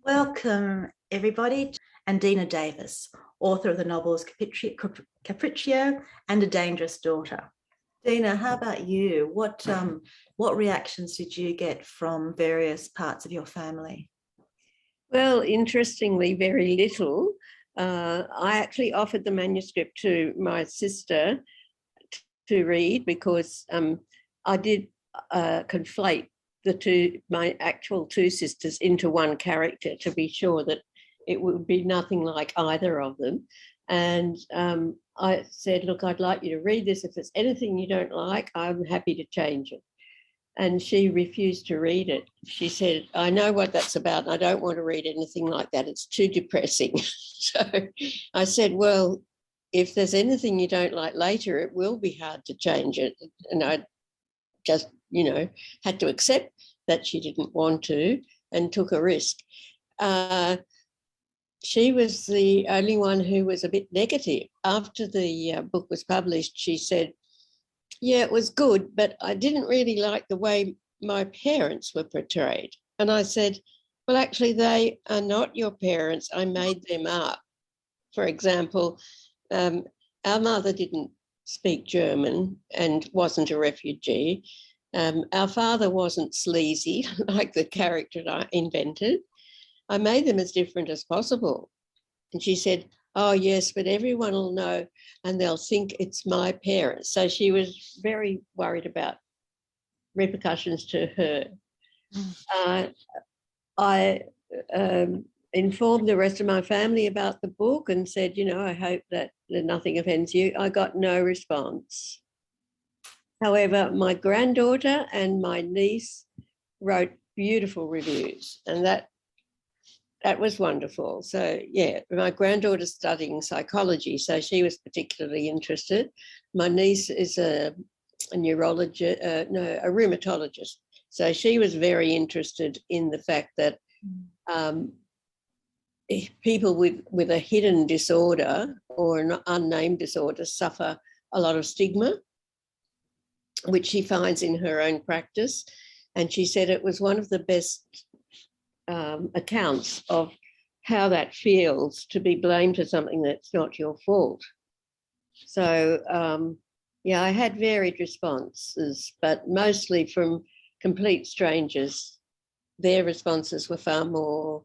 Welcome, everybody, and Dina Davis, author of the novels Capriccio and A Dangerous Daughter. Dina, how about you? What reactions did you get from various parts of your family? Well, interestingly, very little. I actually offered the manuscript to my sister to read because I did conflate my actual two sisters into one character to be sure that it would be nothing like either of them. And I said, look, I'd like you to read this. If there's anything you don't like, I'm happy to change it. And she refused to read it. She said, I know what that's about, and I don't want to read anything like that. It's too depressing. So I said, well, if there's anything you don't like later, it will be hard to change it. And I just, had to accept that she didn't want to and took a risk. She was the only one who was a bit negative. After the book was published, she said, yeah, it was good, but I didn't really like the way my parents were portrayed. And I said, well, actually, they are not your parents. I made them up. For example, our mother didn't speak German and wasn't a refugee. Our father wasn't sleazy like the character I invented. I made them as different as possible. And she said, oh, yes, but everyone will know and they'll think it's my parents. So she was very worried about repercussions to her. I informed the rest of my family about the book and said, I hope that nothing offends you. I got no response. However, my granddaughter and my niece wrote beautiful reviews, and that was wonderful. So, yeah, my granddaughter's studying psychology, so she was particularly interested. My niece is a rheumatologist. So she was very interested in the fact that people with a hidden disorder or an unnamed disorder suffer a lot of stigma, which she finds in her own practice. And she said it was one of the best accounts of how that feels to be blamed for something that's not your fault. So, I had varied responses, but mostly from complete strangers. Their responses were far more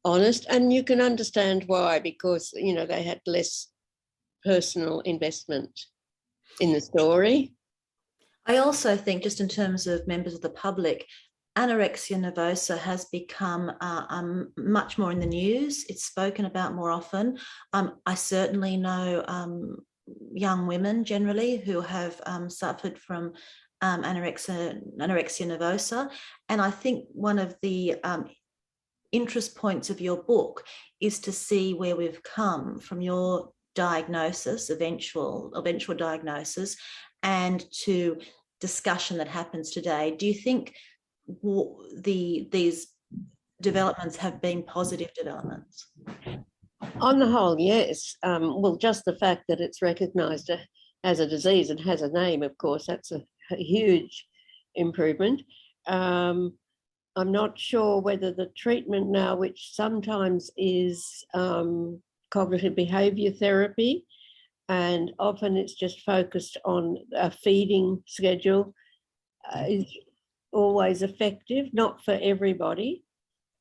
honest, and you can understand why, because, they had less personal investment in the story. I also think, just in terms of members of the public, anorexia nervosa has become much more in the news. It's spoken about more often. I certainly know young women generally who have suffered from anorexia nervosa. And I think one of the interest points of your book is to see where we've come from your diagnosis, eventual diagnosis, and to discussion that happens today. Do you think these developments have been positive developments? On the whole, yes. Well, just the fact that it's recognised as a disease and has a name, of course, that's a huge improvement. I'm not sure whether the treatment now, which sometimes is cognitive behaviour therapy, and often it's just focused on a feeding schedule, is always effective, not for everybody.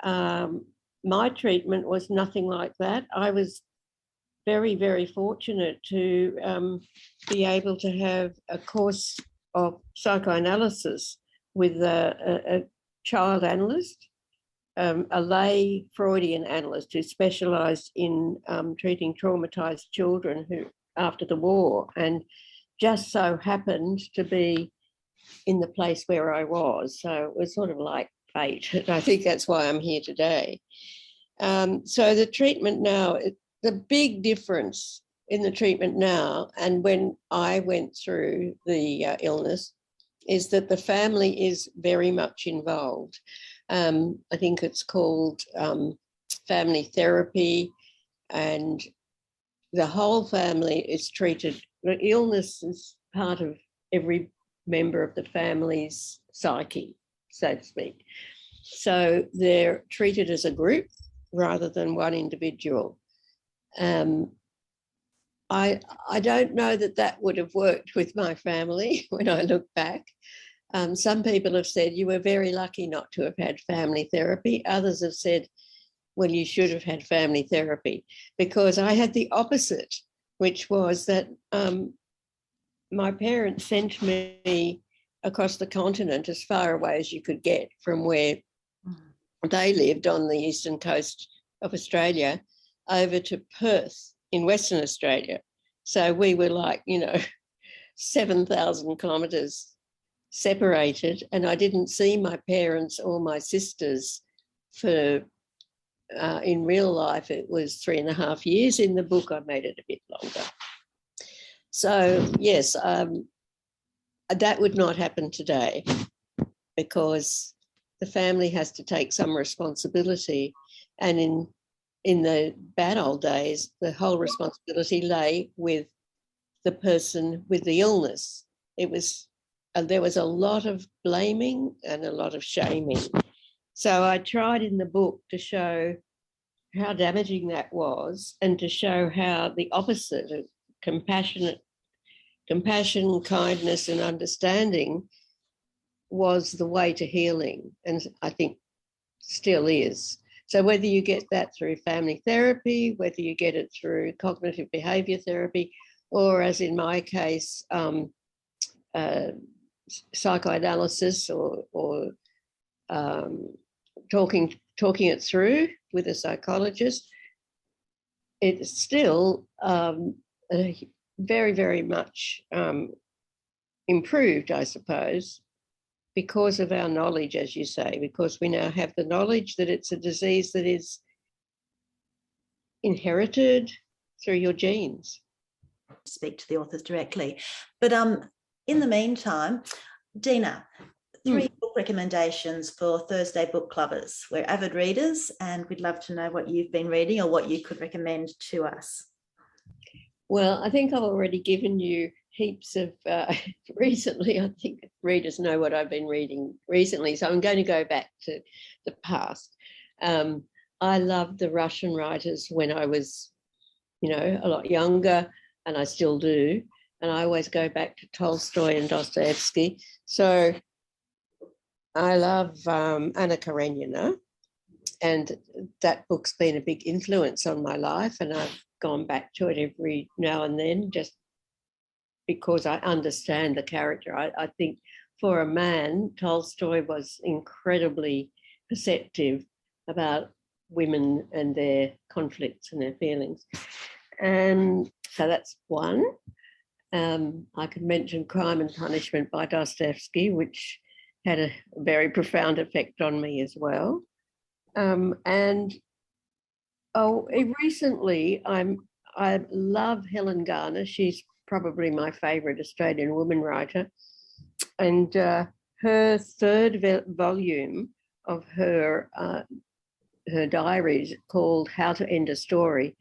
My treatment was nothing like that. I was very, very fortunate to be able to have a course of psychoanalysis with a child analyst, a lay Freudian analyst who specialised in treating traumatised children who after the war, and just so happened to be in the place where I was. So it was sort of like fate. And I think that's why I'm here today. So the treatment now, the big difference in the treatment now and when I went through the illness is that the family is very much involved. I think it's called family therapy, and the whole family is treated. The illness is part of every member of the family's psyche, so to speak. So they're treated as a group, rather than one individual. I don't know that would have worked with my family when I look back. Some people have said you were very lucky not to have had family therapy. Others have said, well, you should have had family therapy, because I had the opposite, which was that my parents sent me across the continent as far away as you could get from where they lived on the eastern coast of Australia over to Perth in Western Australia. So we were like, 7,000 kilometres separated, and I didn't see my parents or my sisters for, in real life, it was 3.5 years. In the book, I made it a bit longer. So, yes, that would not happen today, because the family has to take some responsibility. And in the bad old days, the whole responsibility lay with the person with the illness. There was a lot of blaming and a lot of shaming. So I tried in the book to show how damaging that was, and to show how the opposite of compassion, kindness, and understanding was the way to healing, and I think still is. So whether you get that through family therapy, whether you get it through cognitive behaviour therapy, or as in my case, psychoanalysis, or talking it through with a psychologist, it's still very, very much improved, I suppose, because of our knowledge, as you say, because we now have the knowledge that it's a disease that is inherited through your genes. Speak to the authors directly. But in the meantime, Dina, 3 book recommendations for Thursday book clubbers. We're avid readers, and we'd love to know what you've been reading or what you could recommend to us. Well, I think I've already given you heaps of recently. I think readers know what I've been reading recently, so I'm going to go back to the past. I loved the Russian writers when I was, a lot younger, and I still do. And I always go back to Tolstoy and Dostoevsky. So I love Anna Karenina, and that book's been a big influence on my life, and I've gone back to it every now and then just because I understand the character. I think for a man, Tolstoy was incredibly perceptive about women and their conflicts and their feelings. And so that's one. I could mention Crime and Punishment by Dostoevsky, which had a very profound effect on me as well. Recently, I love Helen Garner. She's probably my favourite Australian woman writer. And her third volume of her diaries, called How to End a Story,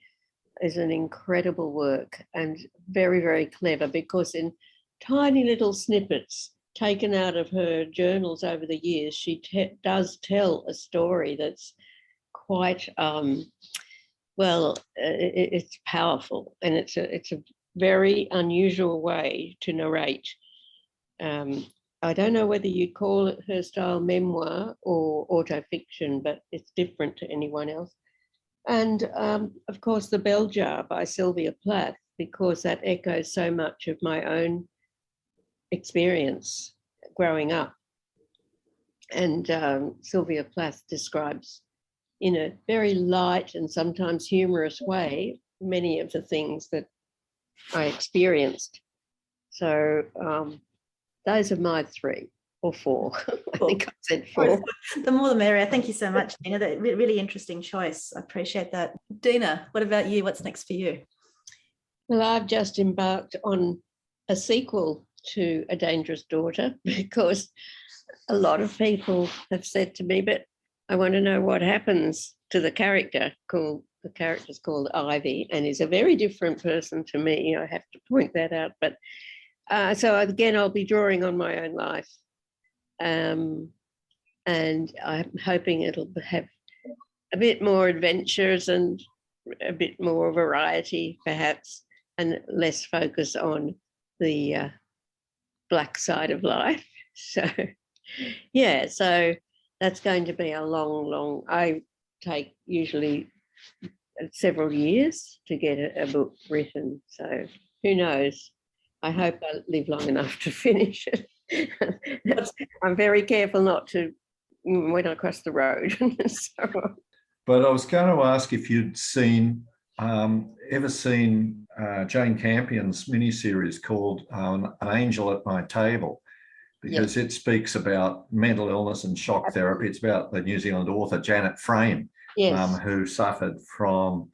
is an incredible work and very, very clever, because in tiny little snippets taken out of her journals over the years, she does tell a story that's quite, it's powerful, and it's a very unusual way to narrate. I don't know whether you'd call it her style memoir or autofiction, but it's different to anyone else. And, of course, The Bell Jar by Sylvia Plath, because that echoes so much of my own experience growing up. And Sylvia Plath describes, in a very light and sometimes humorous way, many of the things that I experienced. So those are my 3 or 4. I think I said 4. The more the merrier. Thank you so much, Dina. That really interesting choice. I appreciate that. Dina, what about you? What's next for you? Well, I've just embarked on a sequel to A Dangerous Daughter, because a lot of people have said to me, but I want to know what happens to the character. The character's called Ivy, and is a very different person to me. I have to point that out. But so again, I'll be drawing on my own life. And I'm hoping it'll have a bit more adventures and a bit more variety, perhaps, and less focus on the black side of life. So, yeah, so that's going to be a long, I take usually several years to get a book written. So who knows? I hope I live long enough to finish it. I'm very careful not to when I cross the road. So. But I was going to ask if you'd ever seen Jane Campion's miniseries called An Angel at My Table, because it speaks about mental illness and shock therapy. It's about the New Zealand author Janet Frame, who suffered from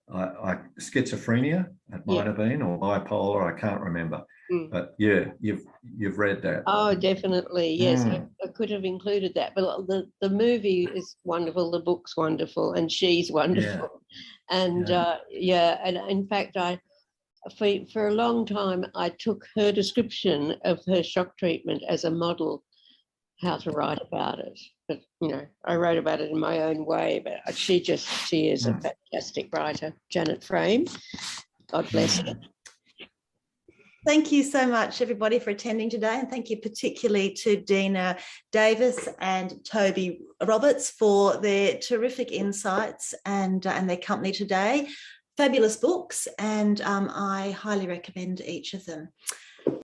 schizophrenia, it might have been, or bipolar, I can't remember. But yeah, you've read that. Oh, definitely, yes. I could have included that, but the movie is wonderful, the book's wonderful, and she's wonderful. And and in fact, for a long time, I took her description of her shock treatment as a model how to write about it. But, I wrote about it in my own way, but she is a fantastic writer, Janet Frame. God bless her. Thank you so much, everybody, for attending today, and thank you particularly to Dina Davis and Toby Roberts for their terrific insights and their company today. Fabulous books, and I highly recommend each of them.